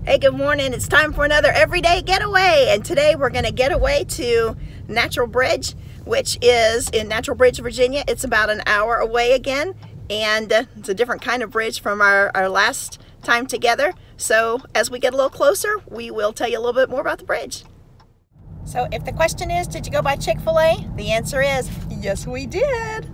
Hey, good morning. It's time for another everyday getaway, and today we're going to get away to Natural Bridge, which is in Natural Bridge, Virginia. It's about an hour away again, and it's a different kind of bridge from our last time together. So as we get a little closer, we will tell you a little bit more about the bridge. So if the question is, did you go by Chick-fil-A? The answer is, yes, we did.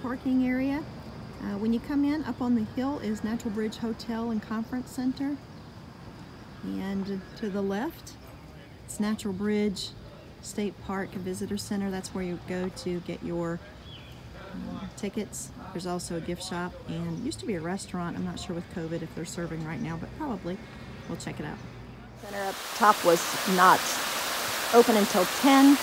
Parking area. When you come in, up on the hill is Natural Bridge Hotel and Conference Center, and to the left it's Natural Bridge State Park Visitor Center. That's where you go to get your tickets. There's also a gift shop and used to be a restaurant. I'm not sure with COVID if they're serving right now, but probably. We'll check it out. Center up top was not open until 10.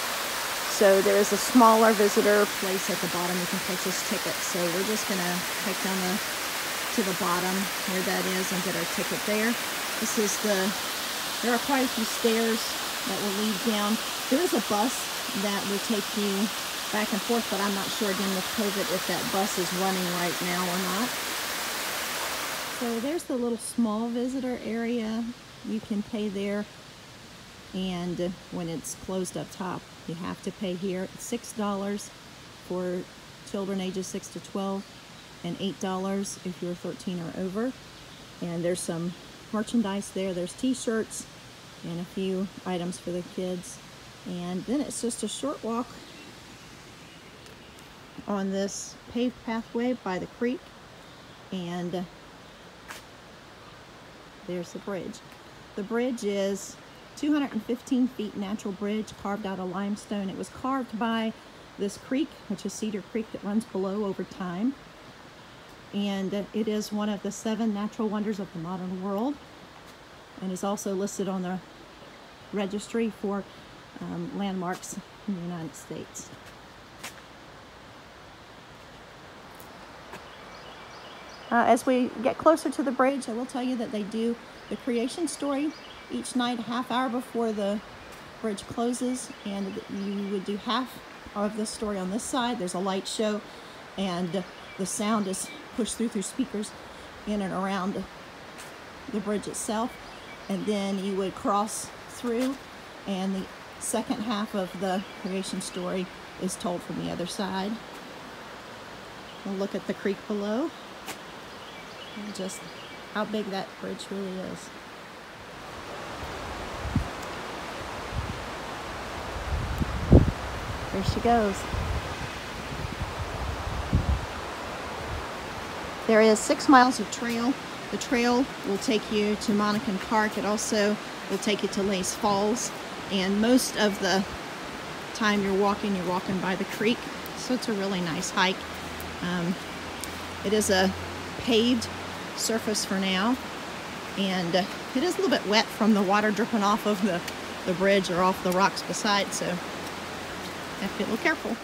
So there is a smaller visitor place at the bottom. You can purchase tickets. So we're just going to hike down to the bottom where that is and get our ticket there. There are quite a few stairs that will lead down. There is a bus that will take you back and forth, but I'm not sure again with COVID if that bus is running right now or not. So there's the little small visitor area. You can pay there. And when it's closed up top, you have to pay here. It's $6 for children ages 6 to 12 and $8 if you're 13 or over. And there's some merchandise there. There's t-shirts and a few items for the kids. And then it's just a short walk on this paved pathway by the creek. And there's the bridge. The bridge is 215 feet natural bridge carved out of limestone. It was carved by this creek, which is Cedar Creek, that runs below over time. And it is one of the 7 natural wonders of the modern world and is also listed on the registry for landmarks in the United States. As we get closer to the bridge, I will tell you that they do the creation story each night, a half hour before the bridge closes, and you would do half of the story on this side. There's a light show, and the sound is pushed through speakers in and around the bridge itself, and then you would cross through, and the second half of the creation story is told from the other side. We'll look at the creek below and just how big that bridge really is. There she goes. There is 6 miles of trail. The trail will take you to Monacan Park. It also will take you to Lace Falls. And most of the time you're walking by the creek. So it's a really nice hike. It is a paved surface for now. And it is a little bit wet from the water dripping off of the bridge or off the rocks beside. So have to be a little careful.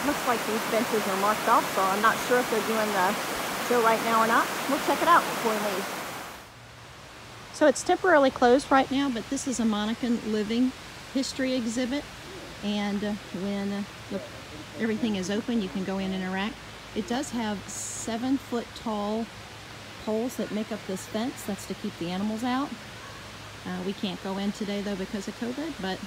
Looks like these benches are marked off, so I'm not sure if they're doing the show right now or not. We'll check it out before we leave. So it's temporarily closed right now, but this is a Monacan living history exhibit, and when everything is open, you can go in and interact. It does have 7-foot tall poles that make up this fence. That's to keep the animals out. We can't go in today though because of COVID, but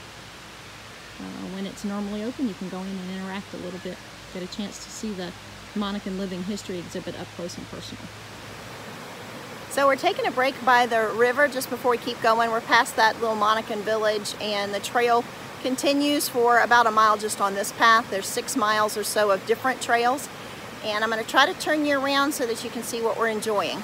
when it's normally open, you can go in and interact a little bit, get a chance to see the Monacan living history exhibit up close and personal. So we're taking a break by the river just before we keep going. We're past that little Monacan village, and the trail continues for about a mile just on this path. There's 6 miles or so of different trails, and I'm going to try to turn you around so that you can see what we're enjoying.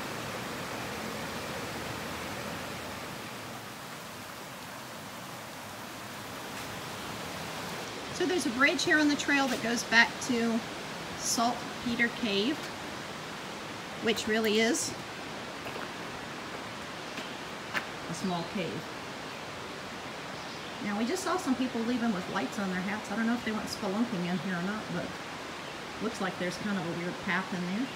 So there's a bridge here on the trail that goes back to Saltpeter Cave, which really is a small cave. Now we just saw some people leaving with lights on their hats. I don't know if they went spelunking in here or not, but Looks like there's kind of a weird path in there.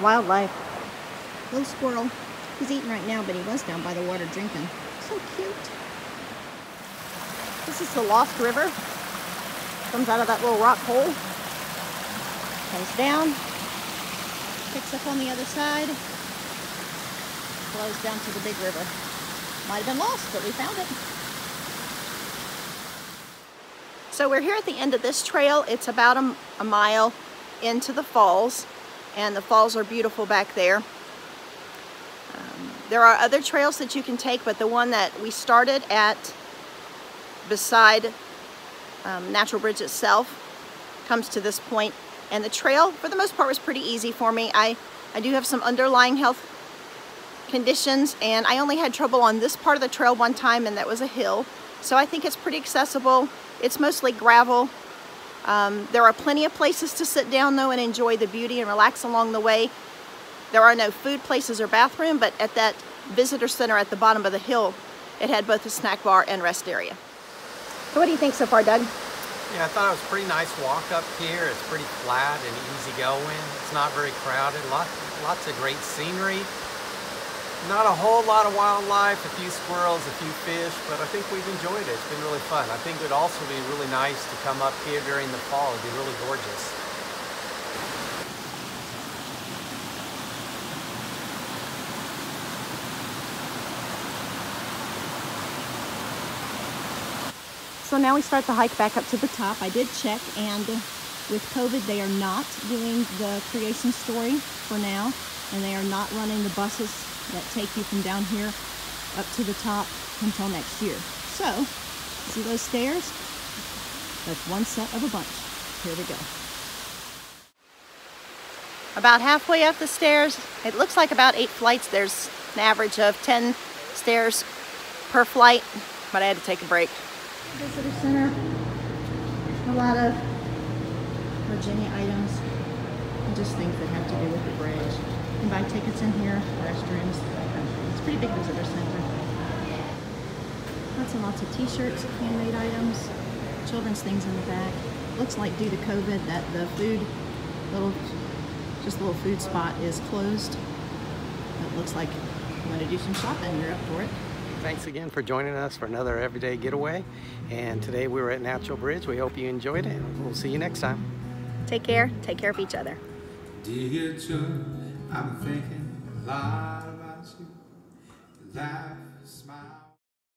Wildlife. Little squirrel. He's eating right now, but he was down by the water drinking. So cute. This is the Lost River. Comes out of that little rock hole. Comes down. Picks up on the other side. Flows down to the big river. Might have been lost, but we found it. So we're here at the end of this trail. It's about a mile into the falls. And the falls are beautiful back there. There are other trails that you can take, but the one that we started at beside Natural Bridge itself comes to this point. And the trail, for the most part, was pretty easy for me. I do have some underlying health conditions, and I only had trouble on this part of the trail one time, and that was a hill. So I think it's pretty accessible. It's mostly gravel. There are plenty of places to sit down though and enjoy the beauty and relax along the way. There are no food places or bathroom, but at that visitor center at the bottom of the hill, it had both a snack bar and rest area. So what do you think so far, Doug? Yeah, I thought it was a pretty nice walk up here. It's pretty flat and easy going. It's not very crowded. Lots of great scenery. Not a whole lot of wildlife, a few squirrels, a few fish, but I think we've enjoyed it. It's been really fun. I think it would also be really nice to come up here during the fall. It'd be really gorgeous. So now we start the hike back up to the top. I did check, and with COVID, they are not doing the creation story for now, and they are not running the buses that take you from down here up to the top until next year. So, see those stairs? That's one set of a bunch. Here we go. About halfway up the stairs, it looks like about 8 flights. There's an average of 10 stairs per flight, but I had to take a break. Visitor center, a lot of Virginia items, and just things that have to do with the bridge. You can buy tickets in here, restrooms, that kind of thing. It's a pretty big visitor center. Lots and lots of t-shirts, handmade items, children's things in the back. Looks like due to COVID that the little food spot is closed. It looks like you want to do some shopping, you're up for it. Thanks again for joining us for another Everyday Getaway. And today we were at Natural Bridge. We hope you enjoyed it. We'll see you next time. Take care. Take care of each other. Dear Joe, I'm thinking a lot about you. Laugh, smile.